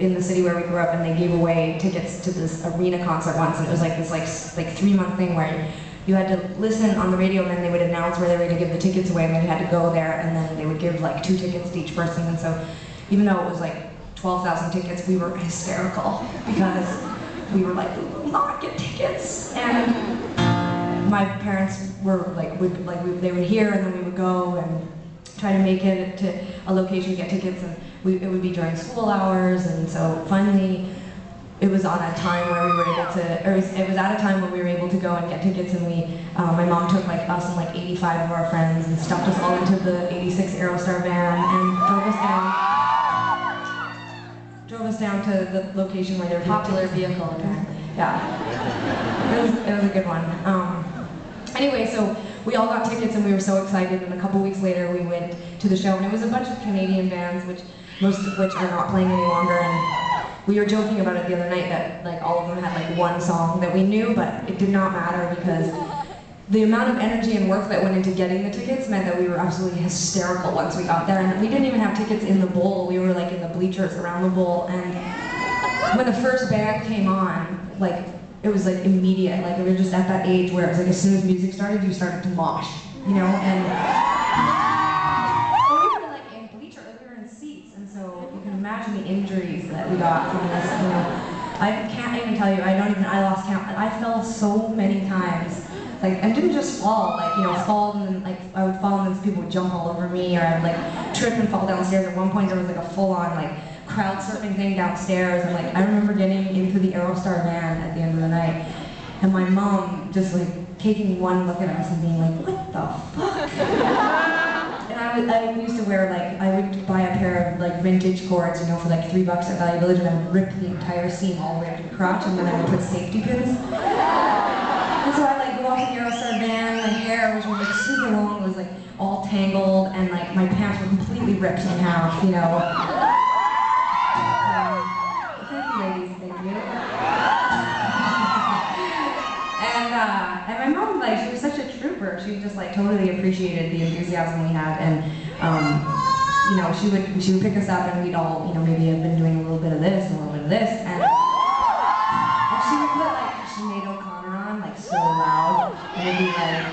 in the city where we grew up, and they gave away tickets to this arena concert once, and it was like this like 3-month thing where you had to listen on the radio, and then they would announce where they were going to give the tickets away, and then you had to go there, and then they would give like 2 tickets to each person. And so even though it was like 12,000 tickets, we were hysterical because we were like, we will not get tickets. And my parents were like, they would hear, and then we would go and try to make it to a location to get tickets, and it would be during school hours. And so finally, it was on a time where we were able to, or it was at a time when we were able to go and get tickets, and my mom took like us and like 85 of our friends and stuffed us all into the 86 Aerostar van and drove us down to the location where they're popular vehicle, apparently. Yeah, it was a good one. Anyway, so we all got tickets and we were so excited, and a couple weeks later we went to the show, and it was a bunch of Canadian bands, most of which are not playing any longer. And we were joking about it the other night that like all of them had like one song that we knew, but it did not matter because the amount of energy and work that went into getting the tickets meant that we were absolutely hysterical once we got there. And we didn't even have tickets in the bowl, we were like in the bleachers around the bowl. And when the first band came on, like it was like immediate, like we were just at that age where it was like as soon as music started, you started to mosh, you know? And we were like in bleachers, like we were in seats, and so you can imagine the injuries that we got from this, you know. I can't even tell you, I lost count. I fell so many times. Like, I didn't just fall, like, you know, fall and then, like, I would fall and then people would jump all over me, or I'd, like, trip and fall downstairs. At one point there was, like, a full-on, like, crowd surfing thing downstairs, and, like, I remember getting into the Aerostar van at the end of the night, and my mom just, like, taking one look at us and being like, what the fuck? And I used to wear, like, I would buy a pair of, like, vintage cords, you know, for, like, $3 at Value Village, and I would rip the entire seam all the way up to the crotch, and then I would put safety pins. And so I like walked in the Aerostar van, my hair was like super long, it was like all tangled, and like my pants were completely ripped in half, you know. Thank you, ladies, thank you. And my mom, like, she was such a trooper. She just like totally appreciated the enthusiasm we had, and you know, she would pick us up, and we'd all, you know, maybe have been doing a little bit of this and a little bit of this, and she would put like Sinead O'Connor on, like so loud, and it'd be like,